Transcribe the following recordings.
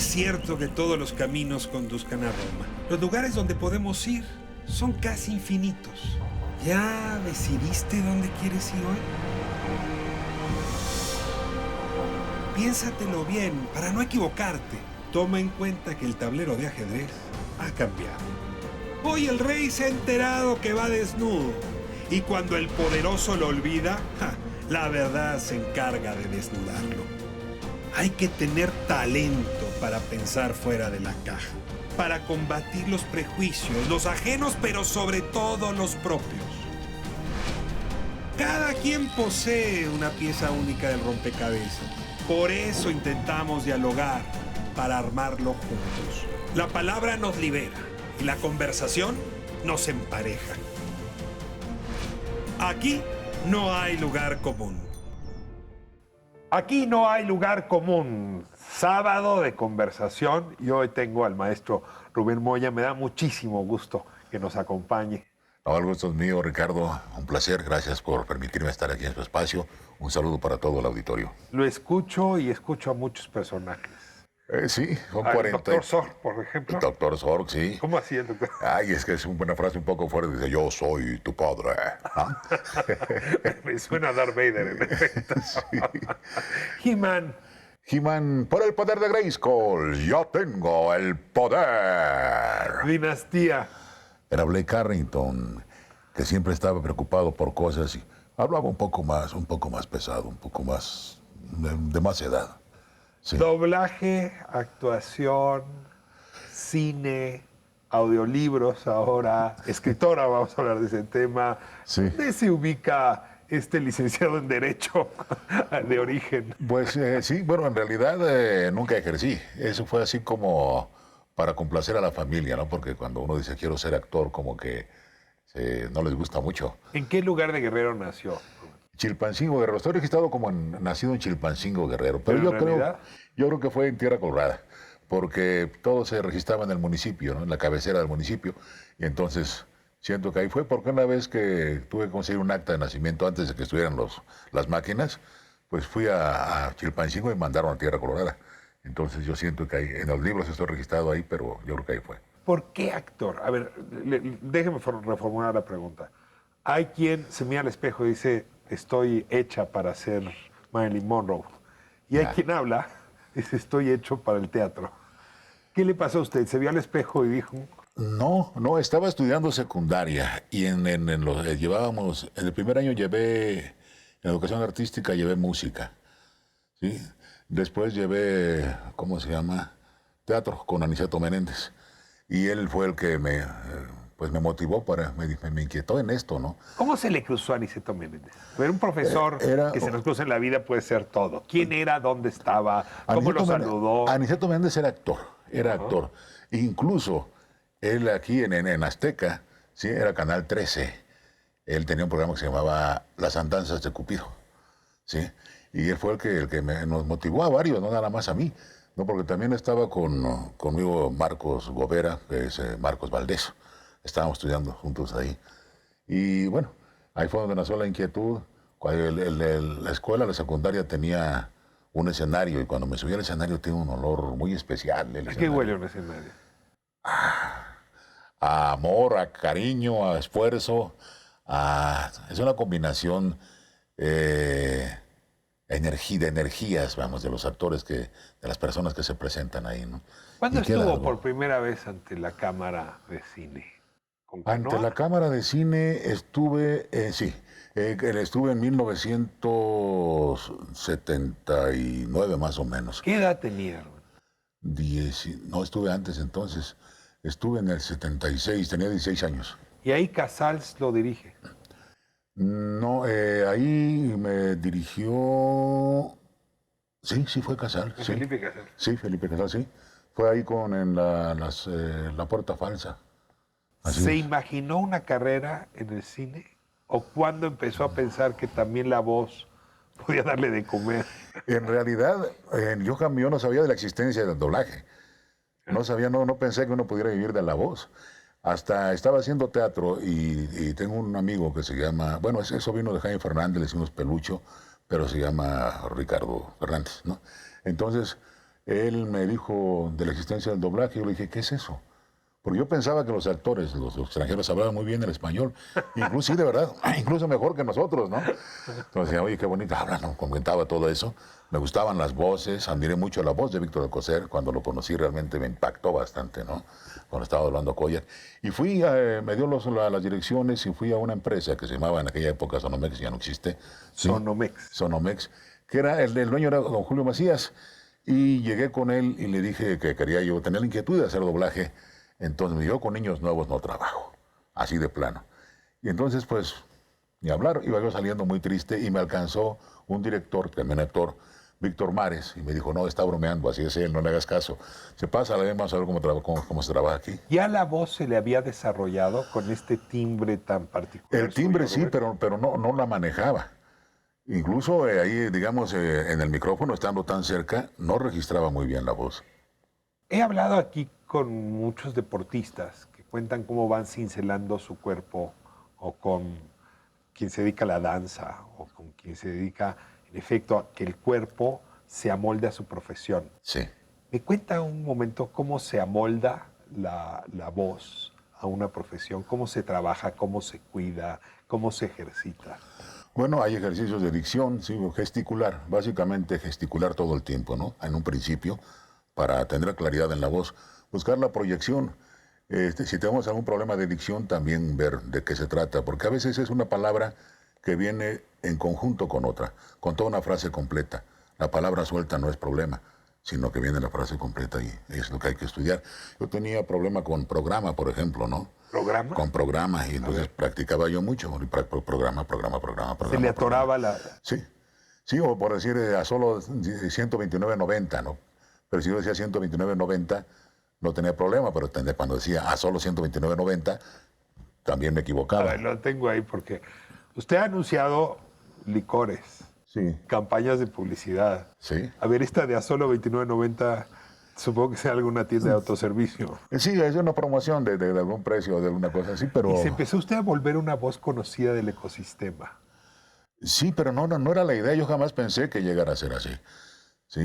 es cierto que todos los caminos conduzcan a Roma. Los lugares donde podemos ir son casi infinitos. ¿Ya decidiste dónde quieres ir hoy? Piénsatelo bien para no equivocarte. Toma en cuenta que el tablero de ajedrez ha cambiado. Hoy el rey se ha enterado que va desnudo. Y cuando el poderoso lo olvida, la verdad se encarga de desnudarlo. Hay que tener talento para pensar fuera de la caja, para combatir los prejuicios, los ajenos, pero sobre todo los propios. Cada quien posee una pieza única del rompecabezas. Por eso intentamos dialogar, para armarlo juntos. La palabra nos libera y la conversación nos empareja. Aquí no hay lugar común. Aquí no hay lugar común. Sábado de conversación y hoy tengo al maestro Rubén Moya. Me da muchísimo gusto que nos acompañe. No, el gusto es mío, Ricardo. Un placer. Gracias por permitirme estar aquí en su espacio. Un saludo para todo el auditorio. Lo escucho y escucho a muchos personajes. Sí, son Al 40. doctor Sorg, por ejemplo. El doctor Sorg, sí. ¿Cómo así el doctor? Ay, es que es una frase un poco fuerte. Dice, yo soy tu padre. ¿Ah? Me suena a Darth Vader, en efecto. Sí. He-Man. He-Man, por el poder de Grayskull, yo tengo el poder. Dinastía. Era Blake Carrington, que siempre estaba preocupado por cosas y hablaba un poco más pesado, un poco más de más edad. Sí. Doblaje, actuación, cine, audiolibros ahora, escritora, vamos a hablar de ese tema. Sí. ¿Dónde se ubica este licenciado en Derecho de origen? Pues sí, bueno, en realidad nunca ejercí. Eso fue así como para complacer a la familia, ¿no? Porque cuando uno dice quiero ser actor, como que no les gusta mucho. ¿En qué lugar de Guerrero nació? Chilpancingo Guerrero. Estoy registrado como nacido en Chilpancingo Guerrero, pero yo creo que fue en Tierra Colorada, porque todo se registraba en el municipio, ¿no? En la cabecera del municipio, y entonces siento que ahí fue, porque una vez que tuve que conseguir un acta de nacimiento antes de que estuvieran las máquinas, pues fui a Chilpancingo y me mandaron a Tierra Colorada. Entonces yo siento que ahí, en los libros estoy registrado ahí, pero yo creo que ahí fue. ¿Por qué actor? A ver, déjeme reformular la pregunta. Hay quien se mira al espejo y dice, estoy hecha para ser Marilyn Monroe. Y hay quien habla y dice, estoy hecho para el teatro. ¿Qué le pasó a usted? ¿Se vio al espejo y dijo? No, estaba estudiando secundaria y en el primer año en educación artística llevé música, ¿sí? Después llevé, ¿cómo se llama? Teatro con Aniceto Menéndez. Y él fue el que me motivó, me inquietó en esto, ¿no? ¿Cómo se le cruzó a Aniceto Menéndez? Era un profesor que se nos cruza en la vida, puede ser todo. ¿Quién era? ¿Dónde estaba? ¿Cómo lo saludó? Aniceto Menéndez era actor. Incluso él aquí en Azteca, ¿sí? Era Canal 13. Él tenía un programa que se llamaba Las Andanzas de Cupido, ¿sí? Y él fue el que nos motivó a varios, no nada más a mí, ¿no? Porque también estaba conmigo Marcos Govera, que es Marcos Valdés. Estábamos estudiando juntos ahí. Y bueno, ahí fue donde nació la inquietud. La escuela, la secundaria, tenía un escenario y cuando me subí al escenario tiene un olor muy especial. ¿A qué huele un escenario? A amor, a cariño, a esfuerzo. Es una combinación de energías, vamos, de los actores, de las personas que se presentan ahí, ¿no? ¿Cuándo estuvo por primera vez ante la cámara de cine? Ante la cámara de cine estuve en 1979 más o menos. ¿Qué edad tenía? No, estuve antes entonces. Estuve en el 76, tenía 16 años. ¿Y ahí Casals lo dirige? No, ahí me dirigió... Sí, fue Casals. Sí. Felipe Casals. Sí, Felipe Casals, sí. Fue ahí en La Puerta Falsa. ¿Se imaginó una carrera en el cine? ¿O cuándo empezó a pensar que también la voz podía darle de comer? En realidad, yo no sabía de la existencia del doblaje. No pensé que uno pudiera vivir de la voz. Hasta estaba haciendo teatro y tengo un amigo que se llama, bueno, eso vino de Jaime Fernández, le decimos Pelucho, pero se llama Ricardo Fernández, ¿no? Entonces, él me dijo de la existencia del doblaje. Yo le dije, ¿qué es eso? Porque yo pensaba que los actores, los extranjeros, hablaban muy bien el español. Incluso, sí, de verdad, incluso mejor que nosotros, ¿no? Entonces, oye, qué bonito hablan, ¿no? Comentaba todo eso. Me gustaban las voces, admiré mucho la voz de Víctor Alcocer. Cuando lo conocí realmente me impactó bastante, ¿no? Cuando estaba hablando Collier. Y fui, me dio las direcciones y fui a una empresa que se llamaba en aquella época Sonomex, ya no existe. ¿sí? Sonomex, que era, el dueño era don Julio Macías. Y llegué con él y le dije que quería yo tener la inquietud de hacer doblaje. Entonces me dijo, yo con niños nuevos no trabajo, así de plano. Y entonces, pues, ni hablar, iba yo saliendo muy triste y me alcanzó un director, también actor, Víctor Mares, y me dijo, no, está bromeando, así es él, no le hagas caso. Se pasa, vamos a ver cómo se trabaja aquí. ¿Ya la voz se le había desarrollado con este timbre tan particular? El timbre suyo, sí, pero no la manejaba. Incluso ahí, digamos, en el micrófono, estando tan cerca, no registraba muy bien la voz. He hablado aquí con muchos deportistas que cuentan cómo van cincelando su cuerpo, o con quien se dedica a la danza, o con quien se dedica, en efecto, a que el cuerpo se amolde a su profesión. Sí. ¿Me cuenta un momento cómo se amolda la voz a una profesión? ¿Cómo se trabaja? ¿Cómo se cuida? ¿Cómo se ejercita? Bueno, hay ejercicios de dicción, sí, gesticular, básicamente gesticular todo el tiempo, ¿no? En un principio, para tener claridad en la voz, buscar la proyección. Si tenemos algún problema de dicción, también ver de qué se trata, porque a veces es una palabra que viene en conjunto con otra, con toda una frase completa. La palabra suelta no es problema, sino que viene la frase completa y es lo que hay que estudiar. Yo tenía problema con programa, por ejemplo, ¿no? ¿Programa? Con programa, y entonces practicaba yo mucho, programa. Se le atoraba la... Sí, o por decir a solo 129.90, ¿no? Pero si yo decía 129.90, no tenía problema, pero cuando decía a solo 129.90, también me equivocaba. A ver, lo tengo ahí porque usted ha anunciado licores, Sí. campañas de publicidad. Sí. A ver, esta de a solo 29.90, supongo que sea alguna tienda de autoservicio. Sí, es una promoción de algún precio, de alguna cosa así, pero... Y se empezó usted a volver una voz conocida del ecosistema. Sí, pero no era la idea. Yo jamás pensé que llegara a ser así. Sí,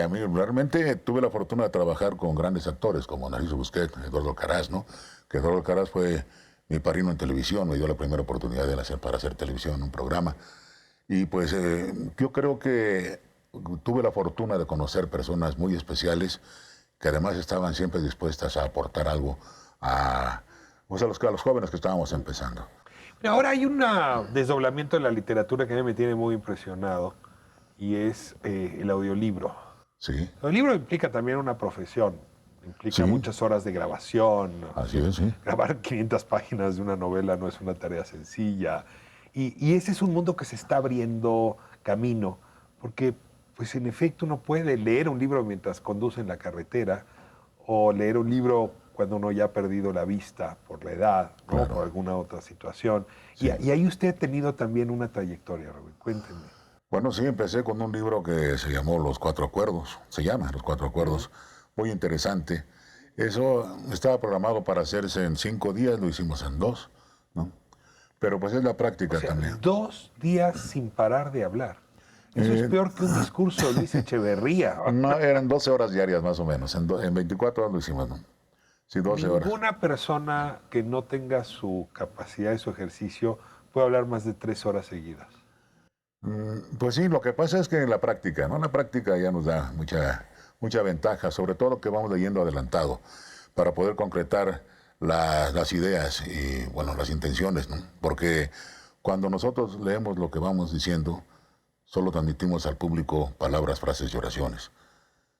a mí realmente tuve la fortuna de trabajar con grandes actores como Narciso Busquets, Eduardo Alcaraz, ¿no? Que Eduardo Alcaraz fue mi padrino en televisión, me dio la primera oportunidad para hacer televisión en un programa. Y pues yo creo que tuve la fortuna de conocer personas muy especiales que además estaban siempre dispuestas a aportar algo a los jóvenes que estábamos empezando. Ahora hay un desdoblamiento de la literatura que a mí me tiene muy impresionado, y es el audiolibro. Sí. El audiolibro implica también una profesión, implica muchas horas de grabación. Así es, sí. Grabar 500 páginas de una novela no es una tarea sencilla. Y ese es un mundo que se está abriendo camino, porque pues en efecto uno puede leer un libro mientras conduce en la carretera, o leer un libro cuando uno ya ha perdido la vista por la edad, ¿no? Claro. Por alguna otra situación. Sí. Y ahí usted ha tenido también una trayectoria, Raúl. Cuéntenme. Bueno, sí, empecé con un libro que se llamó Los Cuatro Acuerdos, se llama Los Cuatro Acuerdos, muy interesante. Eso estaba programado para hacerse en 5 días, lo hicimos en 2, ¿no? Pero pues es la práctica O sea, también. 2 días sin parar de hablar. Eso es peor que un discurso de Luis Echeverría. No, eran 12 horas diarias más o menos, en 24 horas lo hicimos, ¿no? Sí, 12 horas. Ninguna persona que no tenga su capacidad y su ejercicio puede hablar más de 3 horas seguidas. Pues sí, lo que pasa es que en la práctica, ¿no? La práctica ya nos da mucha ventaja, sobre todo que vamos leyendo adelantado, para poder concretar las ideas y, bueno, las intenciones, ¿no? Porque cuando nosotros leemos lo que vamos diciendo, solo transmitimos al público palabras, frases y oraciones.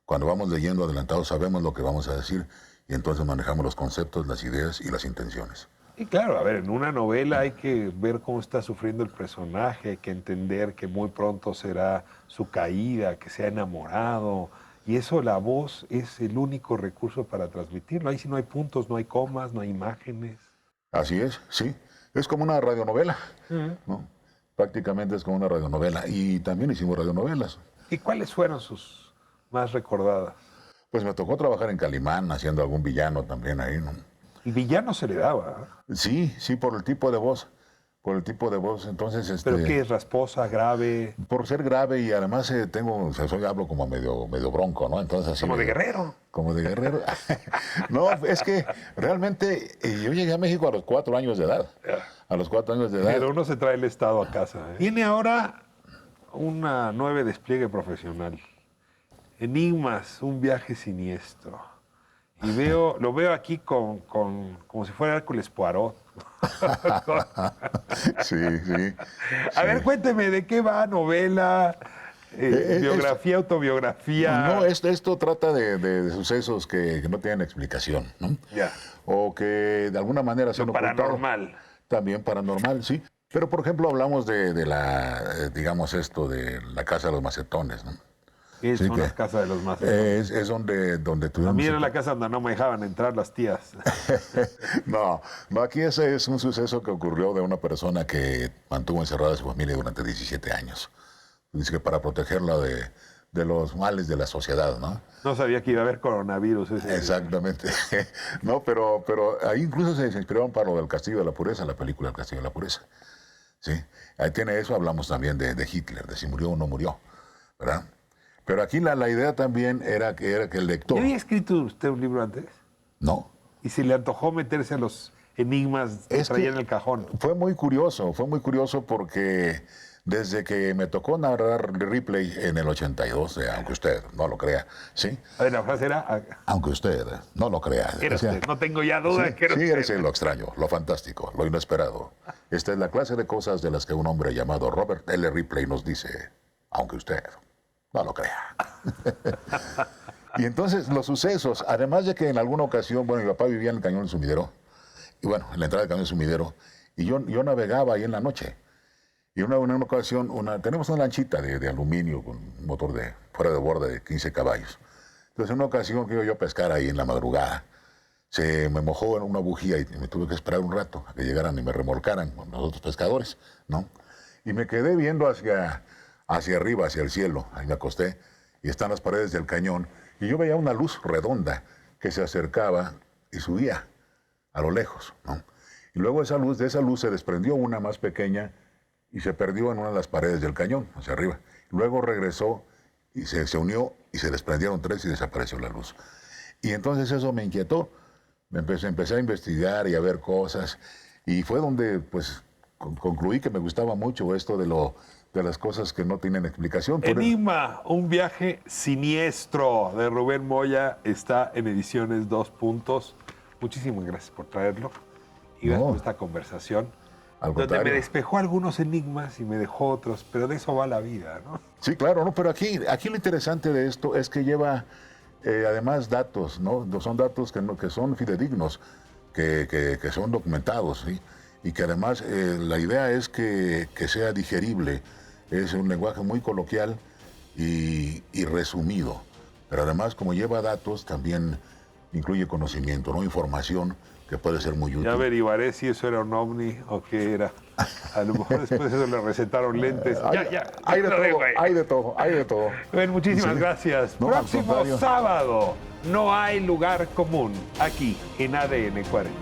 Cuando vamos leyendo adelantado sabemos lo que vamos a decir y entonces manejamos los conceptos, las ideas y las intenciones. Y claro, a ver, en una novela hay que ver cómo está sufriendo el personaje, hay que entender que muy pronto será su caída, que se ha enamorado. Y eso, la voz es el único recurso para transmitirlo. Ahí sí no hay puntos, no hay comas, no hay imágenes. Así es, sí. Es como una radionovela, ¿no? Prácticamente es como una radionovela. Y también hicimos radionovelas. ¿Y cuáles fueron sus más recordadas? Pues me tocó trabajar en Calimán, haciendo algún villano también ahí, ¿no? El villano se le daba. Sí, por el tipo de voz. por el tipo de voz. Entonces, ¿Pero qué es? ¿Rasposa, grave? por ser grave y además hablo como medio bronco, ¿no? Entonces, así Como de guerrero. Como de guerrero. No, es que realmente yo llegué a México a los 4 años de edad. A los 4 años de edad. Pero uno se trae el estado a casa. Tiene ahora una 9 despliegue profesional. Enigmas, un viaje siniestro. Y lo veo aquí como si fuera Hércules Poirot. Sí, sí. A ver, cuénteme, ¿de qué va? ¿Novela? ¿Biografía, autobiografía? No, esto trata de sucesos que no tienen explicación, ¿no? Ya. O que de alguna manera se han ocultado. Paranormal. También paranormal, sí. Pero, por ejemplo, hablamos de digamos esto, de la Casa de los Macetones, ¿no? ¿Qué Sí, son las casas de los más? Es donde A tuvimos... mí era la casa donde no me dejaban entrar las tías. No, aquí ese es un suceso que ocurrió de una persona que mantuvo encerrada a su familia durante 17 años. Dice que para protegerla de los males de la sociedad, ¿no? No sabía que iba a haber coronavirus. Exactamente. No, pero ahí incluso se inspiraron para lo del Castillo de la Pureza, la película El Castillo de la Pureza. Sí, ahí tiene eso, hablamos también de Hitler, de si murió o no murió, ¿verdad? Pero aquí la idea también era que el lector... ¿Ya había escrito usted un libro antes? No. ¿Y si le antojó meterse a los enigmas que traía en el cajón? Fue muy curioso porque desde que me tocó narrar Ripley en el 82, aunque usted no lo crea, ¿sí? A ver, la frase era... Aunque usted no lo crea. Era usted, no tengo ya duda Sí, que era sí, usted. eres lo extraño, lo fantástico, lo inesperado. Esta es la clase de cosas de las que un hombre llamado Robert L. Ripley nos dice, aunque usted no lo crea. Y entonces los sucesos, además de que en alguna ocasión, bueno, mi papá vivía en el Cañón del Sumidero, y bueno, en la entrada del Cañón del Sumidero, y yo navegaba ahí en la noche. Y en una ocasión, tenemos una lanchita de aluminio con un motor fuera de borde de 15 caballos. Entonces en una ocasión que iba yo a pescar ahí en la madrugada, se me mojó en una bujía y me tuve que esperar un rato a que llegaran y me remolcaran con los otros pescadores, ¿no? Y me quedé viendo hacia arriba, hacia el cielo. Ahí me acosté y están las paredes del cañón. Y yo veía una luz redonda que se acercaba y subía a lo lejos, ¿no? Y luego de esa luz se desprendió una más pequeña y se perdió en una de las paredes del cañón, hacia arriba. Luego regresó y se unió y se desprendieron 3 y desapareció la luz. Y entonces eso me inquietó. Empecé a investigar y a ver cosas. Y fue donde pues concluí que me gustaba mucho esto de las cosas que no tienen explicación. Enigma, un viaje siniestro de Rubén Moya, está en Ediciones 2 Puntos. Muchísimas gracias por traerlo y gracias por esta conversación. Al donde contrario. me despejó algunos enigmas y me dejó otros, pero de eso va la vida, ¿no? Sí, claro, ¿no? Pero aquí lo interesante de esto es que lleva además datos, ¿no? Son datos que son fidedignos, que son documentados, ¿sí? Y que además la idea es que sea digerible. Es un lenguaje muy coloquial y resumido. Pero además, como lleva datos, también incluye conocimiento, ¿no? Información que puede ser muy útil. Ya averiguaré si eso era un ovni o qué era. A lo mejor después de eso le recetaron lentes. Hay de todo. Bueno, muchísimas gracias. No, al Próximo contrario. sábado, no hay lugar común, aquí en ADN 40.